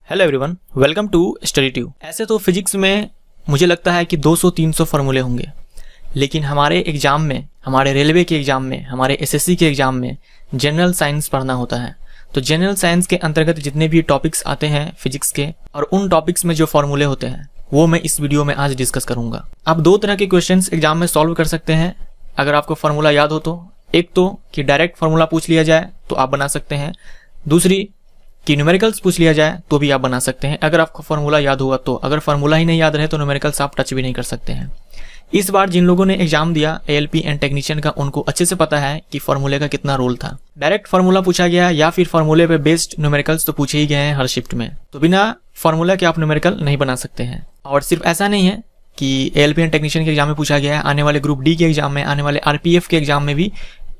Hello everyone, welcome to Study Tube. ऐसे तो physics में मुझे लगता है कि 200-300 फार्मूले होंगे, लेकिन हमारे एग्जाम में, हमारे रेलवे के एग्जाम में, हमारे एसएससी के एग्जाम में जनरल साइंस पढ़ना होता है। तो जनरल साइंस के अंतर्गत जितने भी टॉपिक्स आते हैं फिजिक्स के, और उन टॉपिक्स में जो फार्मूले होते हैं वो मैं इस वीडियो में आज डिस्कस करूंगा। आप दो तरह के क्वेश्चंस एग्जाम में सॉल्व कर सकते हैं अगर आपको फार्मूला याद हो तो। एक तो कि डायरेक्ट फार्मूला पूछ लिया जाए तो आप बना सकते हैं, दूसरी कि न्यूमेरिकल्स पूछ लिया जाए तो भी आप बना सकते हैं अगर आपको फार्मूला याद होगा तो। अगर फार्मूला ही नहीं याद रहे तो न्यूमेरिकल्स आप टच भी नहीं कर सकते हैं। इस बार जिन लोगों ने एग्जाम दिया एएलपी एंड टेक्नीशियन का, उनको अच्छे से पता है कि फार्मूले का कितना रोल था। डायरेक्ट फार्मूला पूछा गया या फिर फार्मूले पे बेस्ड न्यूमेरिकल्स तो पूछे ही गए हैं हर शिफ्ट में, तो बिना फार्मूला के आप न्यूमेरिकल नहीं बना सकते हैं। और सिर्फ ऐसा नहीं है कि एएलपी एंड टेक्नीशियन के एग्जाम में पूछा गया है, आने वाले ग्रुप डी के एग्जाम में, आने वाले आरपीएफ के एग्जाम में भी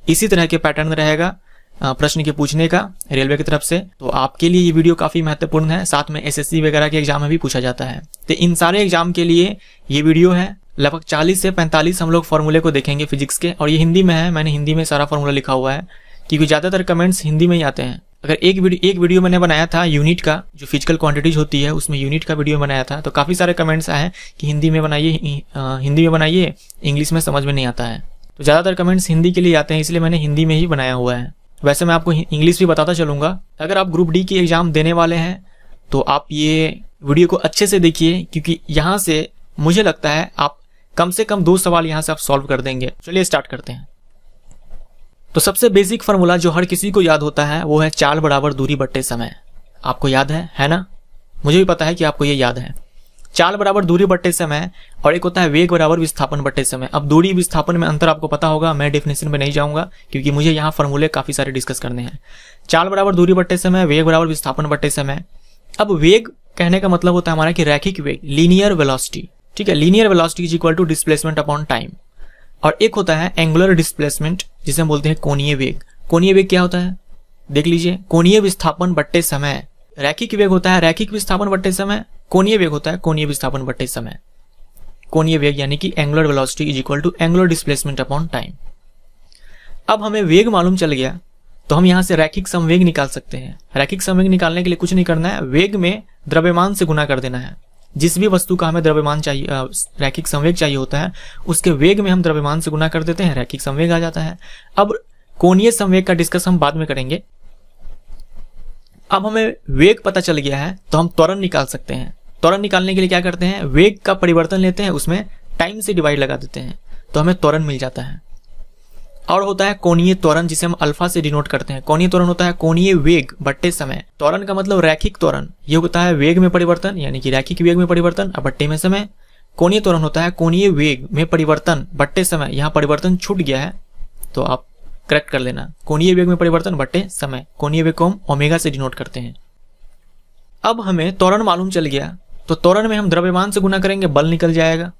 इसी तरह के पैटर्न रहेगा प्रश्न के पूछने का रेलवे की तरफ से। तो आपके लिए ये वीडियो काफी महत्वपूर्ण है। साथ में एसएससी वगैरह के एग्जाम में भी पूछा जाता है। तो इन सारे एग्जाम के लिए ये वीडियो है। लगभग 40 से 45 हम लोग फार्मूले को देखेंगे फिजिक्स के, और ये हिंदी में है। मैंने हिंदी में सारा फार्मूला लिखा हुआ है क्योंकि ज्यादातर कमेंट्स हिंदी में ही आते हैं। अगर एक वीडियो मैंने बनाया था यूनिट का, जो फिजिकल क्वांटिटीज होती है उसमें यूनिट का वीडियो बनाया था, तो काफी सारे कमेंट्स आए कि हिंदी में बनाइए, इंग्लिश में समझ में नहीं आता है। तो ज्यादातर कमेंट्स हिंदी के लिए आते हैं, इसलिए मैंने हिंदी में ही बनाया हुआ है। वैसे मैं आपको इंग्लिश भी बताता चलूंगा। अगर आप ग्रुप डी की एग्जाम देने वाले हैं तो आप ये वीडियो को अच्छे से देखिए, क्योंकि यहाँ से मुझे लगता है आप कम से कम 2 सवाल यहाँ से आप सॉल्व कर देंगे। चलिए स्टार्ट करते हैं। तो सबसे बेसिक फार्मूला जो हर किसी को याद होता है वो है चाल बराबर दूरी बट्टे समय। आपको याद है ना? मुझे भी पता है कि आपको ये याद है। चाल बराबर दूरी बट्टे समय, और एक होता है वेग बराबर विस्थापन बट्टे समय। अब दूरी विस्थापन में अंतर आपको पता होगा, मैं डेफिनेशन में नहीं जाऊंगा क्योंकि मुझे यहाँ फार्मूले काफी सारे डिस्कस करने हैं। चाल बराबर दूरी बट्टे समय, वेग बराबर विस्थापन बट्टे समय। अब वेग कहने का मतलब होता है हमारा कि रैखिक वेग, लीनियर वेलोसिटी। ठीक है, linear velocity is equal to displacement upon time. और एक होता है एंगुलर डिस्प्लेसमेंट, जिसे हम बोलते हैं कोणीय वेग। कोणीय वेग क्या होता है देख लीजिए, कोणीय विस्थापन बट्टे समय। रैखिक वेग होता है रैखिक विस्थापन बट्टे समय, कोणीय वेग होता है कोणीय विस्थापन बट्टे समय। कोणीय वेग यानी कि angular velocity is equal to angular displacement upon time. अब हमें वेग मालूम चल गया तो हम यहां से रैखिक संवेग निकाल सकते हैं। रैखिक संवेग निकालने के लिए कुछ नहीं करना है, वेग में द्रव्यमान से गुना कर देना है। जिस भी वस्तु का हमें द्रव्यमान चाहिए, रैखिक संवेग चाहिए होता है, उसके वेग में हम द्रव्यमान से गुना कर देते हैं, रैखिक संवेग आ जाता है। अब कोणीय संवेग का डिस्कस हम बाद में करेंगे। अब हमें वेग पता चल गया है तो हम त्वरण निकाल सकते हैं। त्वरण निकालने के लिए क्या करते हैं, वेग का परिवर्तन लेते हैं, उसमें टाइम से डिवाइड लगा देते हैं तो हमें त्वरण मिल जाता है। और होता है कोणीय त्वरण, जिसे हम अल्फा से डिनोट करते हैं। कोणीय त्वरण होता है कोणीय वेग बट्टे समय। त्वरण का मतलब रैखिक त्वरण, ये होता है वेग में परिवर्तन यानी कि रैखिक वेग में परिवर्तन और बट्टे में समय। कोणीय त्वरण होता है कोणीय वेग में परिवर्तन बट्टे समय। यहाँ परिवर्तन छूट गया है तो आप करेक्ट कर लेना। कोणीय वेग में परिवर्तन बट्टे समय। कोणीय वेग को हम ओमेगा से डिनोट करते हैं। अब हमें त्वरण मालूम चल गया तो त्वरण में हम द्रव्यमान से गुना करेंगे, बल निकल जाएगा।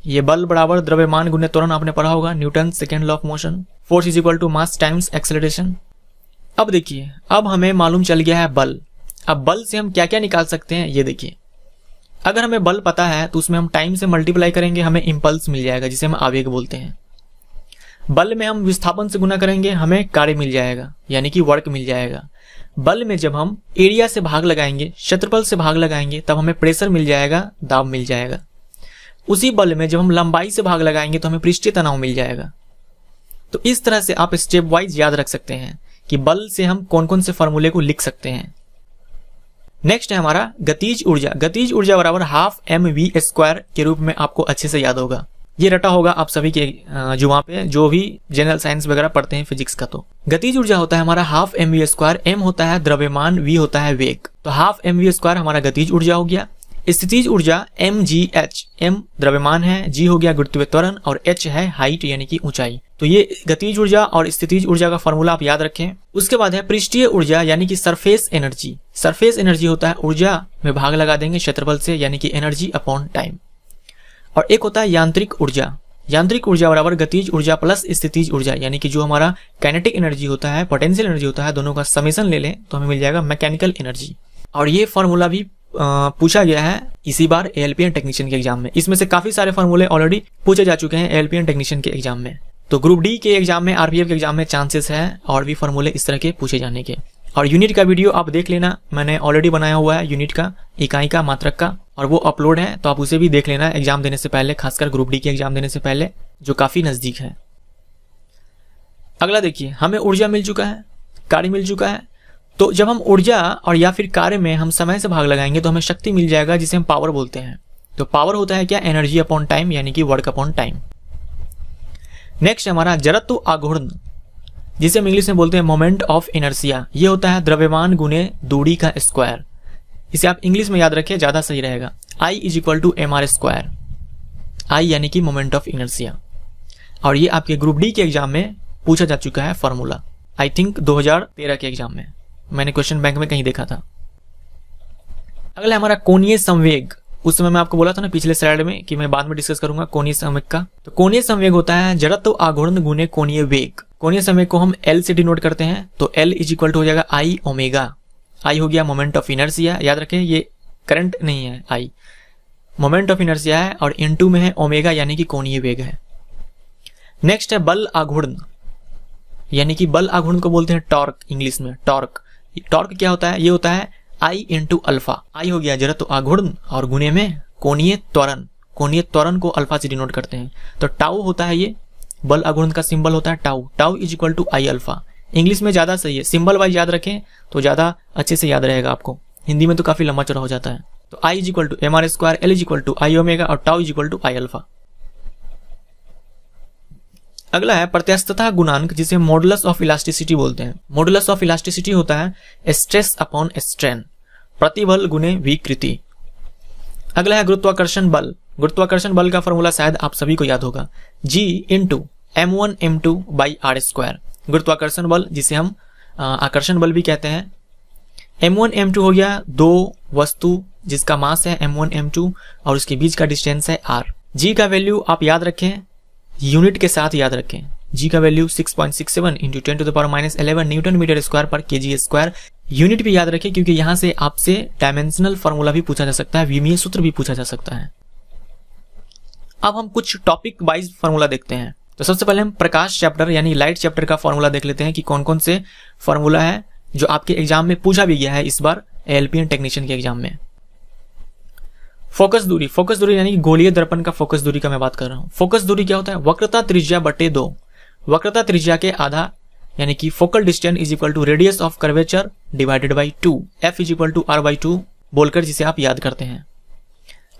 ये बल बराबर द्रव्यमान गुने त्वरण, आपने पढ़ा होगा, Newton second law of motion. Force is equal to mass times acceleration. अब देखिए, अब हमें मालूम चल गया है बल। अब बल से हम क्या क्या निकाल सकते हैं ये देखिए। अगर हमें बल पता है तो उसमें हम टाइम से मल्टीप्लाई करेंगे, हमें इंपल्स मिल जाएगा जिसे हम आवेग बोलते हैं। बल में हम विस्थापन से गुना करेंगे, हमें कार्य मिल जाएगा यानी कि वर्क मिल जाएगा। बल में जब हम एरिया से भाग लगाएंगे, क्षेत्रफल से भाग लगाएंगे, तब हमें प्रेशर मिल जाएगा, दाब मिल जाएगा। उसी बल में जब हम लंबाई से भाग लगाएंगे तो हमें पृष्ठीय तनाव मिल जाएगा। तो इस तरह से आप स्टेप वाइज याद रख सकते हैं कि बल से हम कौन कौन से फॉर्मूले को लिख सकते हैं। नेक्स्ट है हमारा गतिज ऊर्जा। गतिज ऊर्जा बराबर हाफ mv² के रूप में आपको अच्छे से याद होगा। ये रटा होगा आप सभी के जुआ पे, जो भी जनरल साइंस वगैरह पढ़ते हैं फिजिक्स का। तो गतिज ऊर्जा होता है हमारा हाफ mv²। m होता है द्रव्यमान, v होता है वेग, तो हाफ mv² हमारा गतिज ऊर्जा हो गया। स्थितिज ऊर्जा mgh, m द्रव्यमान है, g हो गया गुरुत्वीय त्वरण और h है हाइट यानी कि ऊंचाई। तो ये गतिज ऊर्जा और स्थितिज ऊर्जा का फॉर्मूला आप याद रखें। उसके बाद है पृष्ठीय ऊर्जा यानी कि सरफेस एनर्जी। सरफेस एनर्जी होता है ऊर्जा में भाग लगा देंगे क्षेत्रफल से यानी कि एनर्जी अपॉन टाइम। और एक होता है यांत्रिक ऊर्जा। यांत्रिक ऊर्जा बराबर गतिज ऊर्जा प्लस स्थितिज ऊर्जा, यानी कि जो हमारा काइनेटिक एनर्जी होता है, पोटेंशियल एनर्जी होता है, दोनों का समेशन ले लें तो हमें मिल जाएगा मैकेनिकल एनर्जी। और ये फॉर्मूला भी पूछा गया है इसी बार एएलपी एंड टेक्नीशियन के एग्जाम में। इसमें से काफी सारे फॉर्मूले ऑलरेडी पूछे जा चुके हैं एएलपी एंड टेक्नीशियन के एग्जाम में। तो ग्रुप डी के एग्जाम में, आरपीएफ के एग्जाम में चांसेस है और भी फॉर्मूले इस तरह के पूछे जाने के। और यूनिट का वीडियो आप देख लेना, मैंने ऑलरेडी बनाया हुआ है यूनिट का, इकाई का, मात्रक का, और वो अपलोड है, तो आप उसे भी देख लेना एग्जाम देने से पहले, खासकर ग्रुप डी के एग्जाम देने से पहले, जो काफ़ी नज़दीक है। अगला देखिए, हमें ऊर्जा मिल चुका है, कार्य मिल चुका है। तो जब हम ऊर्जा और या फिर कार्य में हम समय से भाग लगाएंगे तो हमें शक्ति मिल जाएगा, जिसे हम पावर बोलते हैं। तो पावर होता है क्या? एनर्जी अपॉन टाइम, यानी कि वर्क अपॉन टाइम। नेक्स्ट हमारा जड़त्व आघूर्ण, जिसे हम इंग्लिश में बोलते हैं मोमेंट ऑफ इनर्शिया। ये होता है द्रव्यमान गुने दूरी का स्क्वायर। इसे आप इंग्लिश में याद रखिए, ज़्यादा सही रहेगा। I is equal to M R square. I यानी कि मोमेंट ऑफ इनर्शिया, और ये आपके ग्रुप डी के एग्जाम में पूछा जा चुका है फॉर्मूला, आई थिंक 2013 के एग्जाम में, मैंने क्वेश्चन बैंक में कहीं देखा था। अगला हमारा कोणीय संवेग। उस समय मैं आपको बोला था ना पिछले स्लाइड में कि मैं बाद में डिस्कस करूंगा कोणीय संवेग का। तो कोणीय संवेग होता है जड़त्व आघूर्ण गुने कोणीय वेग। कोणीय संवेग को हम L से डिनोट करते हैं, तो L इज इक्वल टू हो जाएगा I ओमेगा। I हो गया मोमेंट ऑफ इनर्शिया, याद रखें ये करंट नहीं है, I मोमेंट ऑफ इनर्शिया है, और इनटू में है ओमेगा यानी कि कोणीय वेग है। नेक्स्ट है बल आघूर्ण, यानी कि बल आघूर्ण को बोलते हैं टॉर्क, इंग्लिश में टॉर्क। टॉर्क क्या होता है? ये होता है I इंटू अल्फा। I हो गया जड़त्व आघूर्ण, और गुणे में कोणीय त्वरण। कोणीय त्वरण को अल्फा से डिनोट करते हैं, तो टाउ होता है ये, बल आघूर्ण का सिंबल होता है tau. Tau is equal to I alpha. English में ज़्यादा सही है, सिंबल वाइज याद रखें तो ज़्यादा अच्छे से याद रहेगा आपको, हिंदी में तो काफ़ी लंबा चौड़ा हो जाता है। तो I is equal to M R square, L is equal to I omega, और tau is equal to I alpha. अगला है प्रत्यास्थता गुणांक, जिसे मॉडुलस ऑफ इलास्टिसिटी बोलते हैं। मॉडुलस ऑफ इलास्टिसिटी होता है स्ट्रेस अपॉन स्ट्रेन, प्रतिबल गुने विकृति। अगला है गुरुत्वाकर्षण बल। गुरुत्वाकर्षण बल का फॉर्मूला शायद आप सभी को याद होगा, G into M1 M2 by R square. गुरुत्वाकर्षण बल, जिसे हम आकर्षण बल भी कहते हैं। M1 M2 हो गया दो वस्तु जिसका मास है M1 M2 और उसके बीच का डिस्टेंस है R। G का वैल्यू आप याद रखें, यूनिट के साथ याद रखें। G का value 6.67 into 10⁻11 newton metre square पर kg स्क्वायर। यूनिट भी याद रखें, क्योंकि यहाँ से आपसे डायमेंशनल फॉर्मूला भी पूछा जा सकता है, विमीय सूत्र भी पूछा जा सकता है। अब हम कुछ टॉपिक वाइज फॉर्मूला देखते हैं। तो सबसे पहले हम प्रकाश चैप्टर यानी लाइट चैप्टर का फॉर्मूला देख लेते हैं कि कौन कौन से फॉर्मूला है जो आपके एग्जाम में पूछा भी गया है इस बार एएलपीएन टेक्नीशियन के एग्जाम में। फोकस दूरी, फोकस दूरी यानी गोलीय दर्पण का फोकस दूरी का मैं बात कर रहा हूं। फोकस दूरी क्या होता है? वक्रता त्रिज्या बटे 2, वक्रता त्रिज्या के आधा, यानी कि focal distance is equal to radius of curvature divided by 2, F is equal to R by 2 बोलकर जिसे आप याद करते हैं।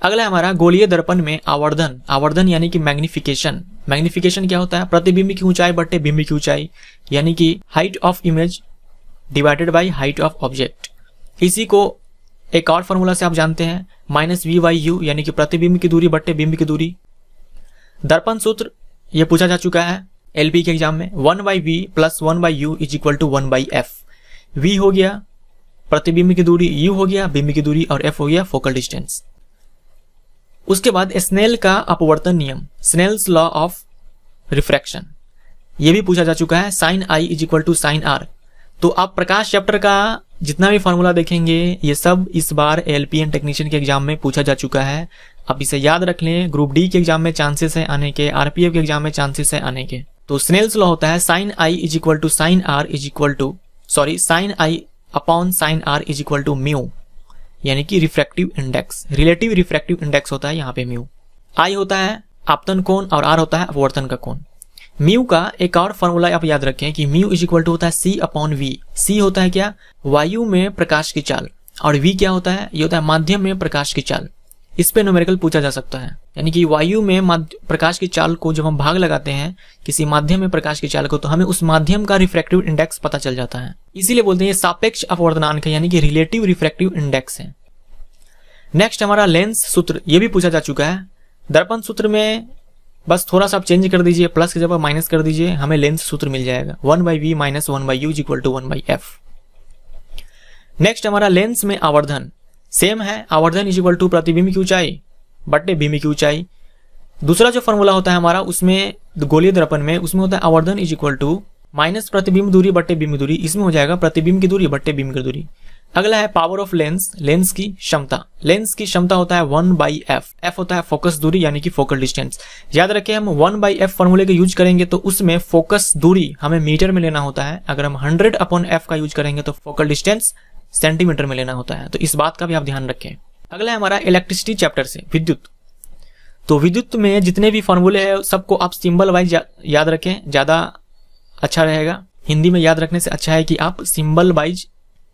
अगला हमारा गोलीय दर्पण में आवर्धन। आवर्धन यानी कि मैग्निफिकेशन। मैग्निफिकेशन क्या होता है? प्रतिबिंब की ऊंचाई बटे बिंब की ऊंचाई, यानी कि height of image divided by height of object. इसी को एक और फॉर्मूला से आप जानते हैं, -v/u, यानी कि प्रतिबिंब की दूरी बटे बिंब की दूरी। दर्पण सूत्र ये पूछा जा चुका है एलपी के एग्जाम में, 1/v plus 1/u is equal to 1/f। v हो गया प्रतिबिंब की दूरी, u हो गया बिंब की दूरी, और f हो गया फोकल डिस्टेंस। उसके बाद स्नेल का अपवर्तन नियम, स्नेल्स लॉ ऑफ रिफ्रैक्शन, ये भी पूछा जा चुका है, sin I is equal to sin R। तो आप प्रकाश चैप्टर का जितना भी फॉर्मूला देखेंगे ये सब इस बार एएलपीएन टेक्नीशियन के एग्जाम में पूछा जा चुका है। आप इसे याद रख लें, ग्रुप डी के एग्जाम में चांसेस है आने के, आरपीएफ के एग्जाम में चांसेस है आने के। तो स्नेल्स लॉ होता है sin I is equal to sin R is equal to sin I upon sin R is equal to mu, यानी कि refractive index, relative refractive index होता है यहाँ पे म्यू। I होता है आपतन कोण और R होता है अपवर्तन का कोण। म्यू का एक और फॉर्मूला आप याद रखें कि म्यू इज इक्वल टू होता है C अपॉन V। C होता है क्या? वायु में प्रकाश की चाल, और V क्या होता है? ये होता है माध्यम में प्रकाश की चाल। इस पे न्यूमेरिकल पूछा जा सकता है, यानी कि वायु में प्रकाश की चाल को जब हम भाग लगाते हैं किसी माध्यम में प्रकाश की चाल को, तो हमें उस माध्यम का रिफ्रैक्टिव इंडेक्स पता चल जाता है। इसीलिए बोलते हैं ये सापेक्ष अपवर्तनांक है, यानी कि रिलेटिव रिफ्रैक्टिव इंडेक्स है। नेक्स्ट हमारा लेंस सूत्र, ये भी पूछा जा चुका है। दर्पण सूत्र में बस थोड़ा सा आप चेंज कर दीजिए, प्लस की जगह माइनस कर दीजिए, हमें लेंस सूत्र मिल जाएगा, 1/v minus 1/u is equal to 1/f। Next हमारा लेंस में आवर्धन सेम है, आवर्धन इज इक्वल टू प्रतिबिंब की ऊंचाई बटे बिंब की ऊंचाई। दूसरा जो फॉर्मूला होता है हमारा उसमें गोलीय दर्पण में, उसमें होता है आवर्धन इज इक्वल टू माइनस प्रतिबिंब दूरी बटे बिंब दूरी, इसमें हो जाएगा प्रतिबिंब की दूरी बटे बिंब की दूरी। अगला है पावर ऑफ लेंस, लेंस की क्षमता। लेंस की क्षमता होता है 1/f। f होता है फोकस दूरी यानी कि फोकल डिस्टेंस। याद रखें हम 1/f फॉर्मूले का यूज करेंगे तो उसमें फोकस दूरी हमें मीटर में लेना होता है। अगर हम 100/f का यूज करेंगे तो फोकल डिस्टेंस सेंटीमीटर में लेना होता है। तो इस बात का भी आप ध्यान रखें। अगला है हमारा इलेक्ट्रिसिटी चैप्टर से विद्युत। तो विद्युत में जितने भी फॉर्मूले हैं सबको आप सिंबल वाइज याद रखें, ज्यादा अच्छा रहेगा। हिंदी में याद रखने से अच्छा है कि आप सिंबल वाइज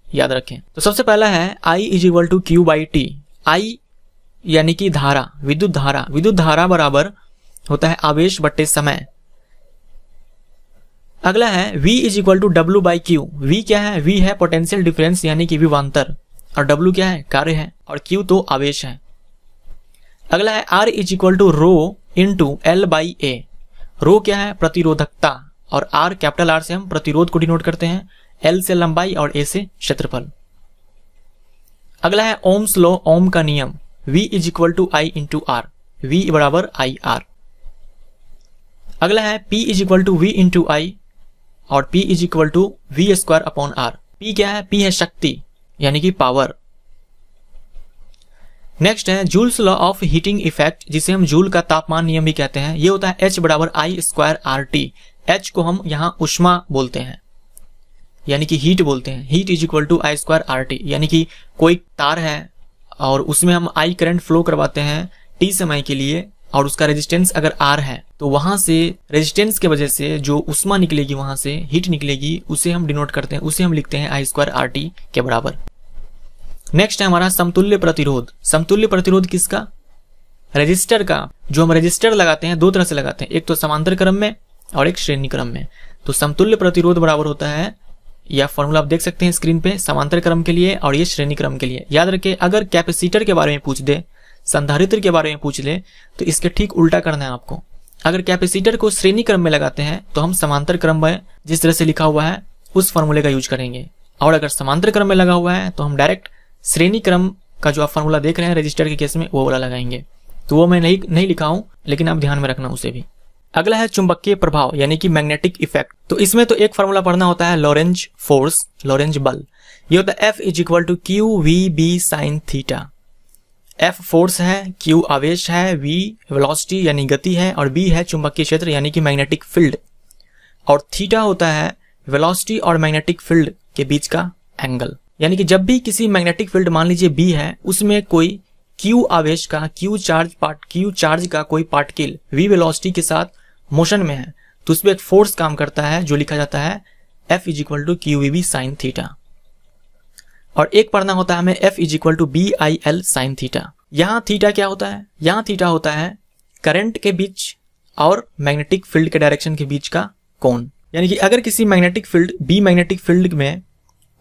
याद रखें। तो सबसे पहला है I = Q/T। I यानी कि धारा, विद्युत धारा। विद्युत धारा बराबर होता है आवेश बट्टे समय। अगला है V = W/Q। V क्या है? V है पोटेंशियल डिफरेंस यानी कि विभवांतर, और W क्या है? कार्य है, और Q तो आवेश है। अगला है R = ρ × L/A। रो क्या है? प्रतिरोधकता, और R कैपिटल R से हम प्रतिरोध को डिनोट करते हैं, L से लंबाई और A से क्षेत्रफल। अगला है ओम्स लॉ, ओम का नियम। V = I × R। V बराबर IR। अगला है P = V × I और P = V²/R। P क्या है? P है शक्ति यानी कि पावर। नेक्स्ट है joules law of heating effect, जिसे हम जूल का तापमान नियम भी कहते हैं। ये होता है H = I²RT। H को हम यहाँ ऊष्मा बोलते हैं यानी कि हीट बोलते हैं। हीट = I²RT यानी कि कोई तार है और उसमें हम I करंट फ्लो करवाते हैं T समय के लिए, और उसका रेजिस्टेंस अगर R है तो वहां से रेजिस्टेंस की वजह से जो ऊष्मा निकलेगी, वहां से हीट निकलेगी, उसे हम डिनोट करते हैं, उसे हम लिखते हैं I²RT के बराबर। नेक्स्ट है हमारा समतुल्य प्रतिरोध। समतुल्य प्रतिरोध किसका? रेजिस्टर का। जो हम रेजिस्टर लगाते हैं दो तरह से लगाते हैं, एक तो समांतर क्रम में और एक श्रेणी क्रम में। तो समतुल्य प्रतिरोध बराबर होता है, यह फॉर्मूला आप देख सकते हैं स्क्रीन पे, समांतर क्रम के लिए और ये श्रेणी क्रम के लिए। याद रखें अगर कैपेसिटर के बारे में पूछ दे, संधारित्र के बारे में पूछ ले, तो इसके ठीक उल्टा करना है आपको। अगर कैपेसिटर को श्रेणी क्रम में लगाते हैं तो हम समांतर क्रम में जिस तरह से लिखा हुआ है उस फॉर्मूले का यूज करेंगे, और अगर समांतर क्रम में लगा हुआ है तो हम डायरेक्ट श्रेणी क्रम का जो आप फॉर्मूला देख रहे हैं रजिस्टर के केस में वो वाला लगाएंगे। तो वो मैं नहीं लिखा हूं, लेकिन आप ध्यान में रखना उसे भी। अगला है चुंबकीय प्रभाव यानी कि मैग्नेटिक इफेक्ट। तो इसमें तो एक फॉर्मूला पढ़ना होता है लॉरेंज फोर्स, लॉरेंज बल। ये होता है F = QVB sin θ। F force है, Q आवेश है, V वेलोसिटी यानी गति है, और B है चुंबकीय क्षेत्र यानी कि मैग्नेटिक फील्ड, और थीटा होता है वेलोसिटी और मैग्नेटिक फील्ड के बीच का एंगल। यानी कि जब भी किसी मैग्नेटिक फील्ड मान लीजिए B है, उसमें कोई Q आवेश का, Q चार्ज का कोई पार्टिकल V वेलोसिटी के साथ मोशन में है, तो उसमें एक फोर्स काम करता है जो लिखा जाता है F = QVB sin θ। और एक पढ़ना होता है हमें F = BIL sin θ। यहाँ थीटा क्या होता है? यहाँ थीटा होता है करंट के बीच और मैग्नेटिक फील्ड के डायरेक्शन के बीच का कोण। यानी कि अगर किसी magnetic field B magnetic field में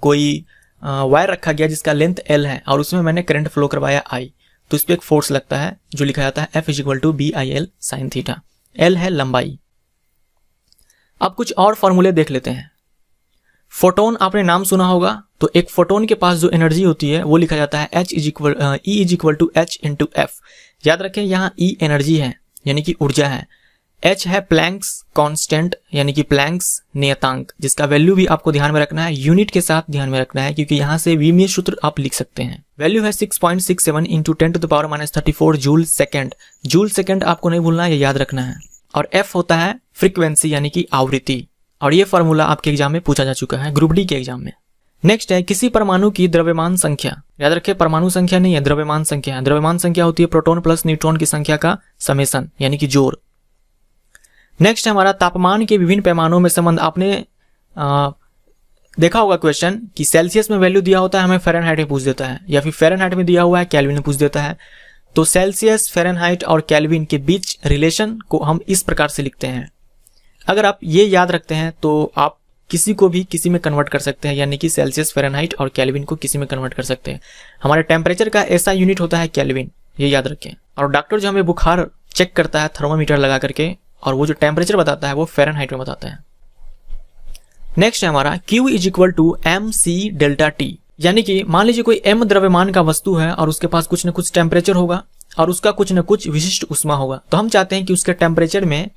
कोई वायर रखा गया जिसका लेंथ L है और उसमें मैंने करंट फ्लो करवाया I, तो इस पर एक फोर्स लगता है जो लिखा जाता है F = BIL sin θ। L है लंबाई। अब कुछ और फॉर्मूले देख लेते हैं। फोटोन आपने नाम सुना होगा, तो एक फोटोन के पास जो एनर्जी होती है वो लिखा जाता है E = H × F। याद रखें यहाँ E एनर्जी है यानी कि ऊर्जा है, H है प्लैंक्स कांस्टेंट यानी कि प्लैंक्स नियतांक, जिसका वैल्यू भी आपको ध्यान में रखना है, यूनिट के साथ ध्यान में रखना है, क्योंकि यहाँ से विमीय सूत्र आप लिख सकते हैं। वैल्यू है 6.67 × 10⁻³ जूल सेकेंड। जूल सेकेंड आपको नहीं भूलना, ये याद रखना है। और F होता है फ्रीक्वेंसी यानी कि आवृत्ति, और ये फॉर्मूला आपके एग्जाम में पूछा जा चुका है, ग्रुप डी के एग्जाम में। नेक्स्ट है किसी परमाणु की द्रव्यमान संख्या। याद रखें परमाणु संख्या नहीं है, द्रव्यमान संख्या है। द्रव्यमान संख्या होती है प्रोटॉन प्लस न्यूट्रॉन की संख्या का समेसन यानी कि जोड़। नेक्स्ट है हमारा तापमान के विभिन्न पैमानों में संबंध। आपने देखा होगा क्वेश्चन कि सेल्सियस में वैल्यू दिया होता है, हमें फ़ारेनहाइट में पूछ देता है, या फिर फ़ारेनहाइट में दिया हुआ है केल्विन में पूछ देता है। तो सेल्सियस, फ़ारेनहाइट और केल्विन के बीच रिलेशन को हम इस प्रकार से लिखते हैं। अगर आप ये याद रखते हैं तो आप किसी को भी किसी में कन्वर्ट कर सकते हैं, यानी कि सेल्सियस, फ़ारेनहाइट और केल्विन को किसी में कन्वर्ट कर सकते हैं। हमारे टेम्परेचर का ऐसा यूनिट होता है केल्विन, ये याद रखें। और डॉक्टर जो हमें बुखार चेक करता है थर्मोमीटर लगा करके, और वो जो टेम्परेचर बताता है वो फ़ारेनहाइट में बताता है। नेक्स्ट है हमारा Q = mc∆T। यानी कि मान लीजिए कोई m द्रव्यमान का वस्तु है और उसके पास कुछ न कुछ टेम्परेचर होगा और उसका कुछ न कुछ विशिष्ट ऊष्मा होगा। तो हम चाहते हैं कि उसके टेम्परेचर में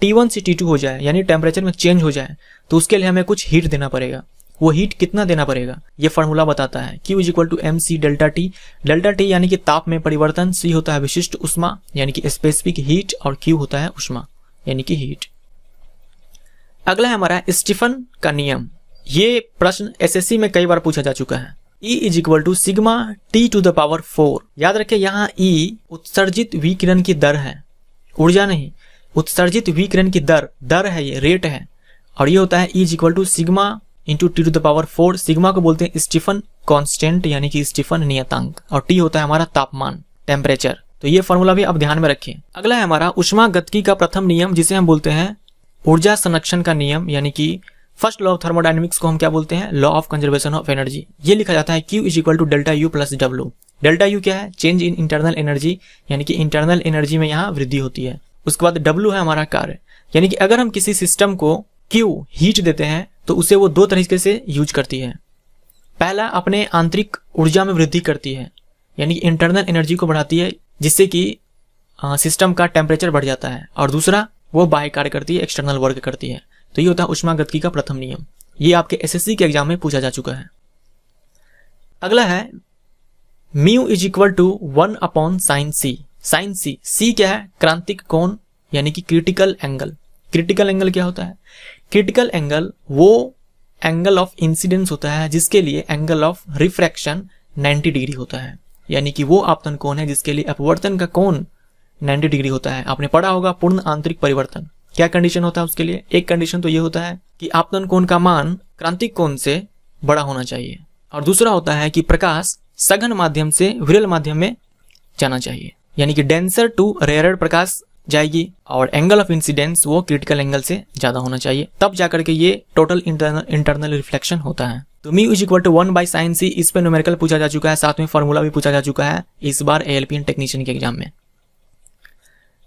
T1 से T2 हो जाए, यानी टेम्परेचर में चेंज हो जाए, तो उसके लिए हमें कुछ हीट देना पड़ेगा। वो हीट कितना देना पड़ेगा, ये फार्मूला बताता है। Q is equal to mc delta T. Delta T यानी कि ताप में परिवर्तन, C होता है विशिष्ट उष्मा यानी कि स्पेसिफिक हीट, और Q होता है उष्मा यानी कि हीट। अगला है हमारा स्टीफन का नियम। ये प्रश्न एसएससी में कई बार पूछा जा चुका है। E is equal to sigma T to the power 4। याद रखें यहाँ E उत्सर्जित विकिरण की दर है, ऊर्जा नहीं, उत्सर्जित विकिरण की दर है, ये रेट है। और ये होता है E is equal to sigma into T to the power 4। Sigma को बोलते हैं स्टीफन कांस्टेंट यानी कि स्टीफन नियतांक, और T होता है हमारा तापमान, टेम्परेचर। तो ये फॉर्मूला भी आप ध्यान में रखें। अगला है हमारा उष्मागतिकी का प्रथम नियम, जिसे हम बोलते हैं ऊर्जा संरक्षण का नियम, यानी कि फर्स्ट लॉ ऑफ थर्मोडायनेमिक्स को हम क्या बोलते हैं, law of conservation of energy. ये लिखा जाता है Q is equal to delta U plus W. Delta U क्या है, चेंज इन इंटरनल एनर्जी, यानी कि इंटरनल एनर्जी में यहाँ वृद्धि होती है। उसके बाद डब्ल्यू है हमारा कार्य, यानी कि अगर हम किसी सिस्टम को Q हीट देते हैं तो उसे वो दो तरीके से यूज करती है। पहला अपने आंतरिक ऊर्जा में वृद्धि करती है, यानी कि इंटरनल एनर्जी को बढ़ाती है, जिससे कि सिस्टम का टेम्परेचर बढ़ जाता है। और दूसरा वो बाह्य कार्य करती है, एक्सटर्नल वर्क करती है। तो ये होता है उष्मागतिकी का प्रथम नियम। ये आपके एसएससी के एग्जाम में पूछा जा चुका है। अगला है mu is equal to 1 upon sine C. Sine C, C क्या है, क्रांतिक कोण यानी कि क्रिटिकल एंगल। क्रिटिकल एंगल क्या होता है, क्रिटिकल एंगल वो एंगल ऑफ इंसिडेंस होता है जिसके लिए एंगल ऑफ रिफ्रैक्शन 90 डिग्री होता है, यानी कि वो आपतन कोण है जिसके लिए अपवर्तन का कोण 90 डिग्री होता है। आपने पढ़ा होगा पूर्ण आंतरिक परिवर्तन, क्या कंडीशन होता है उसके लिए। एक कंडीशन तो ये होता है कि आपतन कोण का मान क्रांतिक कोण से बड़ा होना चाहिए, और दूसरा होता है कि प्रकाश सघन माध्यम से विरल माध्यम में जाना चाहिए, यानी कि डेंसर टू रेयरर प्रकाश जाएगी, और एंगल ऑफ इंसिडेंस वो क्रिटिकल एंगल से ज्यादा होना चाहिए, तब जाकर के ये टोटल इंटरनल रिफ्लेक्शन होता है। तो mu is equal to 1 by sine C, इस पे न्यूमेरिकल पूछा जा चुका है, साथ में फॉर्मूला भी पूछा जा चुका है इस बार एएलपी टेक्नीशियन के एग्जाम में।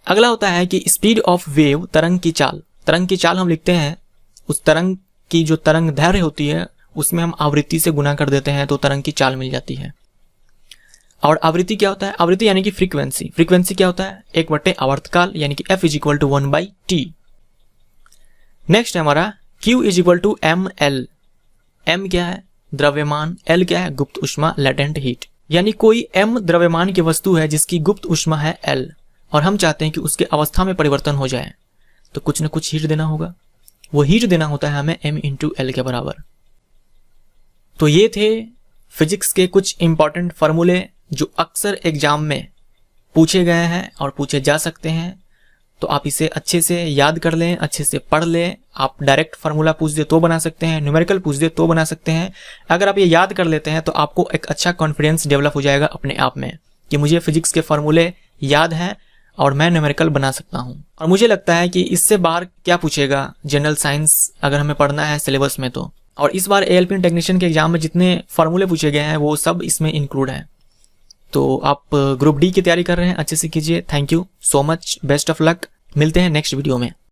अगला होता है कि स्पीड ऑफ वेव, तरंग की चाल। तरंग की चाल हम लिखते हैं, उस तरंग की जो तरंग दैर्घ्य होती है उसमें हम आवृत्ति से गुना कर देते हैं तो तरंग की चाल मिल जाती है। और आवृत्ति क्या होता है, आवृत्ति यानी कि फ्रीक्वेंसी। फ्रीक्वेंसी क्या होता है, 1/, आवर्तकाल यानी कि F is equal to 1/T। Next है हमारा Q is equal to ml। m क्या है, द्रव्यमान, L क्या है, गुप्त उष्मा, लेटेंट हीट। यानी कोई m द्रव्यमान की वस्तु है जिसकी गुप्त उष्मा है L, और हम चाहते हैं कि उसके अवस्था में परिवर्तन हो जाए, तो कुछ न कुछ हीट देना होगा। वो हीट देना होता है हमें m इंटू एल के बराबर। तो ये थे फिजिक्स के कुछ इंपॉर्टेंट फार्मूले जो अक्सर एग्जाम में पूछे गए हैं और पूछे जा सकते हैं। तो आप इसे अच्छे से याद कर लें, अच्छे से पढ़ लें। आप डायरेक्ट फार्मूला पूछ दे तो बना सकते हैं, न्यूमेरिकल पूछ दे तो बना सकते हैं। अगर आप ये याद कर लेते हैं तो आपको एक अच्छा कॉन्फिडेंस डेवलप हो जाएगा अपने आप में कि मुझे फिजिक्स के फार्मूले याद हैं और मैं न्यूमेरिकल बना सकता हूँ। और मुझे लगता है कि इससे बाहर क्या पूछेगा जनरल साइंस अगर हमें पढ़ना है सिलेबस में तो। और इस बार एएलपी टेक्नीशियन के एग्जाम में जितने फार्मूले पूछे गए हैं वो सब इसमें इंक्लूड है। तो आप ग्रुप डी की तैयारी कर रहे हैं, अच्छे से कीजिए। Thank you so much, best of luck. मिलते हैं नेक्स्ट वीडियो में।